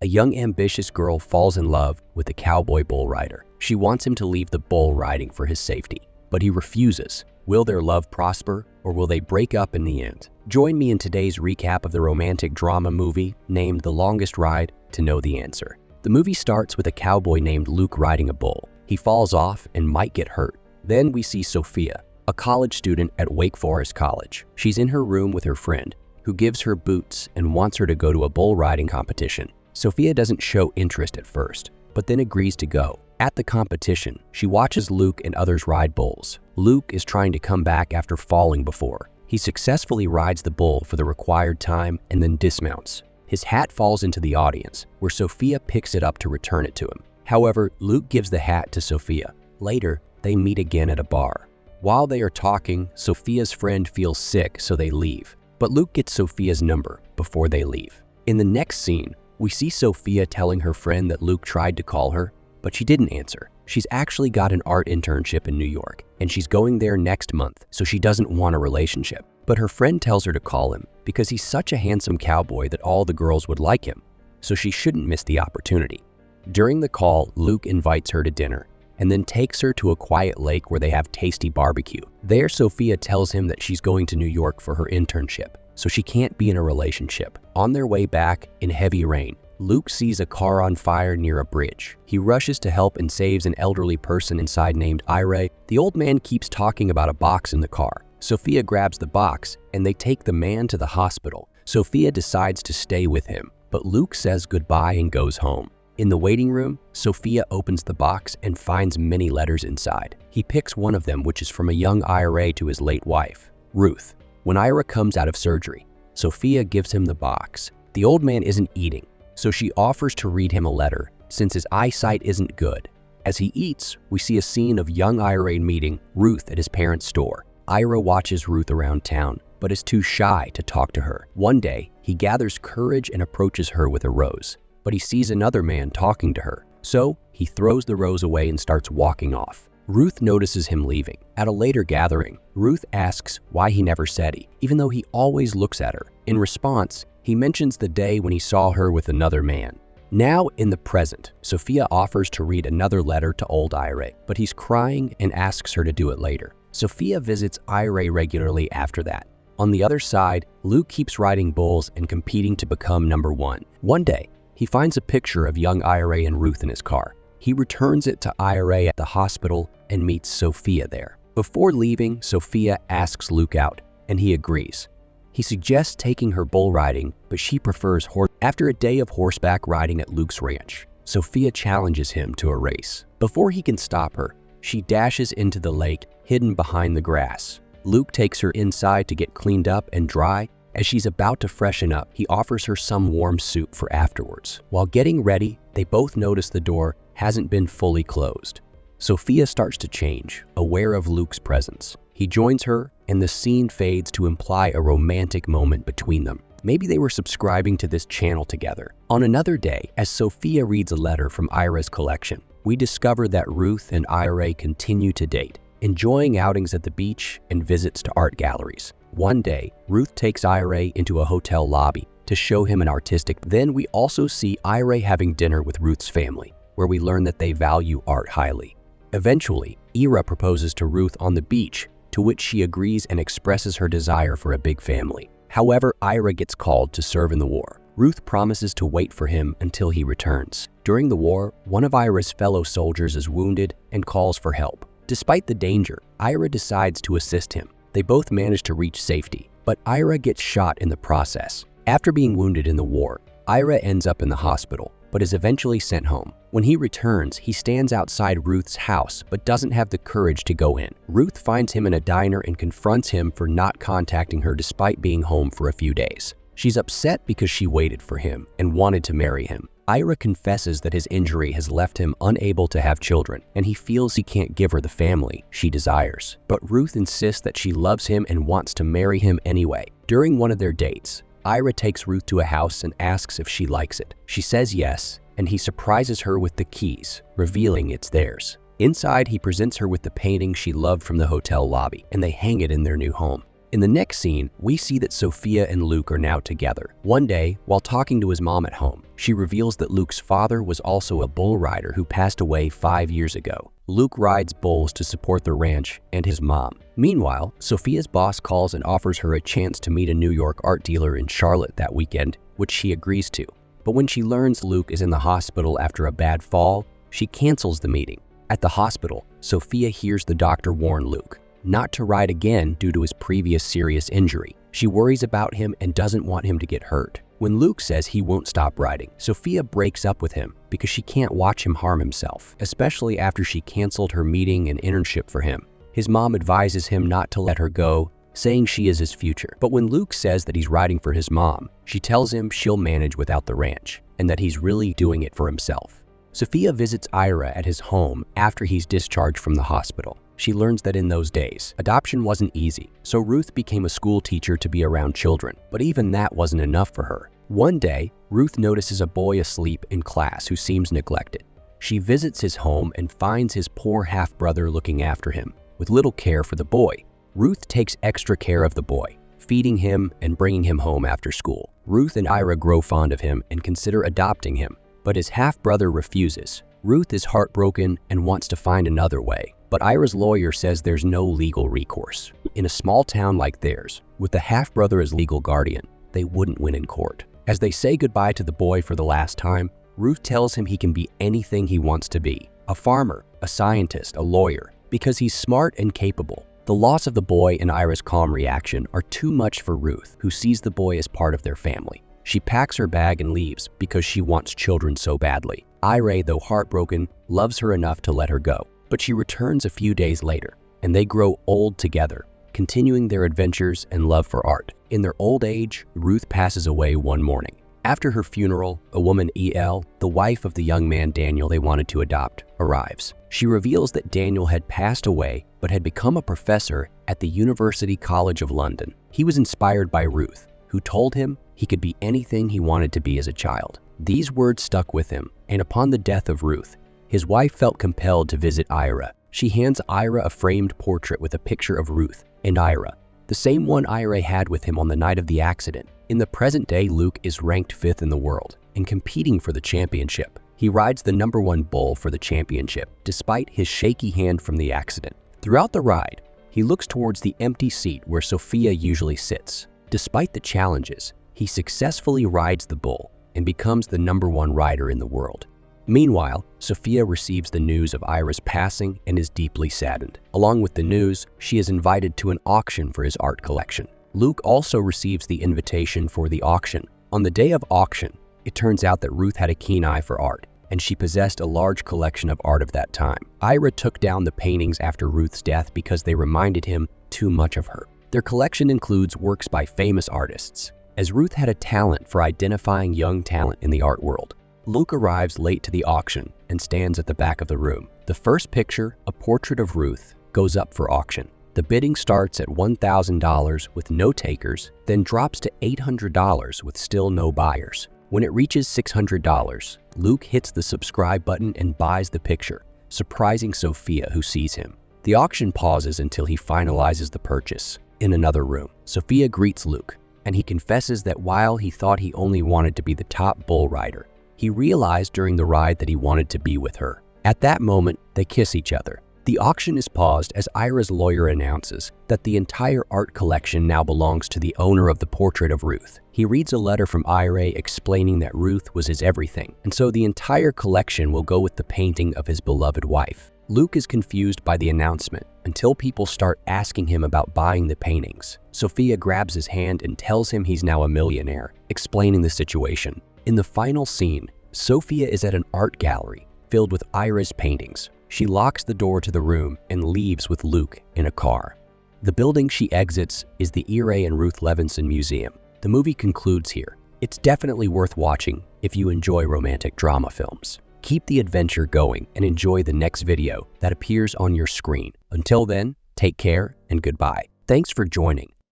A young ambitious girl falls in love with a cowboy bull rider. She wants him to leave the bull riding for his safety, but he refuses. Will their love prosper, or will they break up in the end? Join me in today's recap of the romantic drama movie named The Longest Ride to know the answer. The movie starts with a cowboy named Luke riding a bull. He falls off and might get hurt. Then we see Sophia, a college student at Wake Forest College. She's in her room with her friend, who gives her boots and wants her to go to a bull riding competition. Sophia doesn't show interest at first, but then agrees to go. At the competition, she watches Luke and others ride bulls. Luke is trying to come back after falling before. He successfully rides the bull for the required time and then dismounts. His hat falls into the audience, where Sophia picks it up to return it to him. However, Luke gives the hat to Sophia. Later, they meet again at a bar. While they are talking, Sophia's friend feels sick, so they leave. But Luke gets Sophia's number before they leave. In the next scene, we see Sophia telling her friend that Luke tried to call her, but she didn't answer. She's actually got an art internship in New York, and she's going there next month, so she doesn't want a relationship. But her friend tells her to call him because he's such a handsome cowboy that all the girls would like him, so she shouldn't miss the opportunity. During the call, Luke invites her to dinner and then takes her to a quiet lake where they have tasty barbecue. There, Sophia tells him that she's going to New York for her internship, so she can't be in a relationship. On their way back, in heavy rain, Luke sees a car on fire near a bridge. He rushes to help and saves an elderly person inside named Ira. The old man keeps talking about a box in the car. Sophia grabs the box, and they take the man to the hospital. Sophia decides to stay with him, but Luke says goodbye and goes home. In the waiting room, Sophia opens the box and finds many letters inside. He picks one of them, which is from a young IRA to his late wife, Ruth. When Ira comes out of surgery, Sophia gives him the box. The old man isn't eating, so she offers to read him a letter, since his eyesight isn't good. As he eats, we see a scene of young Ira meeting Ruth at his parents' store. Ira watches Ruth around town, but is too shy to talk to her. One day, he gathers courage and approaches her with a rose, but he sees another man talking to her. So, he throws the rose away and starts walking off. Ruth notices him leaving. At a later gathering, Ruth asks why he never said he, even though he always looks at her. In response, he mentions the day when he saw her with another man. Now, in the present, Sophia offers to read another letter to old Ira, but he's crying and asks her to do it later. Sophia visits Ira regularly after that. On the other side, Luke keeps riding bulls and competing to become number one. One day, he finds a picture of young Ira and Ruth in his car. He returns it to Ira at the hospital and meets Sophia there. Before leaving, Sophia asks Luke out, and he agrees. He suggests taking her bull riding, but she prefers horse. After a day of horseback riding at Luke's ranch, Sophia challenges him to a race. Before he can stop her, she dashes into the lake, hidden behind the grass. Luke takes her inside to get cleaned up and dry. As she's about to freshen up, he offers her some warm soup for afterwards. While getting ready, they both notice the door hasn't been fully closed. Sophia starts to change, aware of Luke's presence. He joins her, and the scene fades to imply a romantic moment between them. Maybe they were subscribing to this channel together. On another day, as Sophia reads a letter from Ira's collection, we discover that Ruth and Ira continue to date, enjoying outings at the beach and visits to art galleries. One day, Ruth takes Ira into a hotel lobby to show him an artistic. Then we also see Ira having dinner with Ruth's family, where we learn that they value art highly. Eventually, Ira proposes to Ruth on the beach, to which she agrees and expresses her desire for a big family. However, Ira gets called to serve in the war. Ruth promises to wait for him until he returns. During the war, one of Ira's fellow soldiers is wounded and calls for help. Despite the danger, Ira decides to assist him. They both manage to reach safety, but Ira gets shot in the process. After being wounded in the war, Ira ends up in the hospital, but is eventually sent home. When he returns, he stands outside Ruth's house, but doesn't have the courage to go in. Ruth finds him in a diner and confronts him for not contacting her despite being home for a few days. She's upset because she waited for him and wanted to marry him. Ira confesses that his injury has left him unable to have children, and he feels he can't give her the family she desires. But Ruth insists that she loves him and wants to marry him anyway. During one of their dates, Ira takes Ruth to a house and asks if she likes it. She says yes, and he surprises her with the keys, revealing it's theirs. Inside, he presents her with the painting she loved from the hotel lobby, and they hang it in their new home. In the next scene, we see that Sophia and Luke are now together. One day, while talking to his mom at home, she reveals that Luke's father was also a bull rider who passed away 5 years ago. Luke rides bulls to support the ranch and his mom. Meanwhile, Sophia's boss calls and offers her a chance to meet a New York art dealer in Charlotte that weekend, which she agrees to. But when she learns Luke is in the hospital after a bad fall, she cancels the meeting. At the hospital, Sophia hears the doctor warn Luke not to ride again due to his previous serious injury. She worries about him and doesn't want him to get hurt. When Luke says he won't stop riding, Sophia breaks up with him because she can't watch him harm himself, especially after she canceled her meeting and internship for him. His mom advises him not to let her go, saying she is his future. But when Luke says that he's riding for his mom, she tells him she'll manage without the ranch and that he's really doing it for himself. Sophia visits Ira at his home after he's discharged from the hospital. She learns that in those days, adoption wasn't easy, so Ruth became a school teacher to be around children. But even that wasn't enough for her. One day, Ruth notices a boy asleep in class who seems neglected. She visits his home and finds his poor half-brother looking after him, with little care for the boy. Ruth takes extra care of the boy, feeding him and bringing him home after school. Ruth and Ira grow fond of him and consider adopting him, but his half-brother refuses. Ruth is heartbroken and wants to find another way, but Ira's lawyer says there's no legal recourse. In a small town like theirs, with the half-brother as legal guardian, they wouldn't win in court. As they say goodbye to the boy for the last time, Ruth tells him he can be anything he wants to be: a farmer, a scientist, a lawyer, because he's smart and capable. The loss of the boy and Ira's calm reaction are too much for Ruth, who sees the boy as part of their family. She packs her bag and leaves because she wants children so badly. Ira, though heartbroken, loves her enough to let her go. But she returns a few days later, and they grow old together, continuing their adventures and love for art. In their old age, Ruth passes away one morning. After her funeral, a woman, E.L., the wife of the young man Daniel they wanted to adopt, arrives. She reveals that Daniel had passed away but had become a professor at the University College of London. He was inspired by Ruth, who told him he could be anything he wanted to be as a child. These words stuck with him, and upon the death of Ruth, his wife felt compelled to visit Ira. She hands Ira a framed portrait with a picture of Ruth and Ira, the same one Ira had with him on the night of the accident. In the present day, Luke is ranked 5th in the world and competing for the championship. He rides the #1 bull for the championship, despite his shaky hand from the accident. Throughout the ride, he looks towards the empty seat where Sophia usually sits. Despite the challenges, he successfully rides the bull and becomes the #1 rider in the world. Meanwhile, Sophia receives the news of Ira's passing and is deeply saddened. Along with the news, she is invited to an auction for his art collection. Luke also receives the invitation for the auction. On the day of auction, it turns out that Ruth had a keen eye for art, and she possessed a large collection of art of that time. Ira took down the paintings after Ruth's death because they reminded him too much of her. Their collection includes works by famous artists, as Ruth had a talent for identifying young talent in the art world. Luke arrives late to the auction and stands at the back of the room. The first picture, a portrait of Ruth, goes up for auction. The bidding starts at $1,000 with no takers, then drops to $800 with still no buyers. When it reaches $600, Luke hits the subscribe button and buys the picture, surprising Sophia, who sees him. The auction pauses until he finalizes the purchase. In another room, Sophia greets Luke, and he confesses that while he thought he only wanted to be the top bull rider, he realized during the ride that he wanted to be with her. At that moment, they kiss each other. The auction is paused as Ira's lawyer announces that the entire art collection now belongs to the owner of the portrait of Ruth. He reads a letter from Ira explaining that Ruth was his everything, and so the entire collection will go with the painting of his beloved wife. Luke is confused by the announcement until people start asking him about buying the paintings. Sophia grabs his hand and tells him he's now a millionaire, explaining the situation. In the final scene, Sophia is at an art gallery filled with Ira's paintings. She locks the door to the room and leaves with Luke in a car. The building she exits is the Ira and Ruth Levinson Museum. The movie concludes here. It's definitely worth watching if you enjoy romantic drama films. Keep the adventure going and enjoy the next video that appears on your screen. Until then, take care and goodbye. Thanks for joining.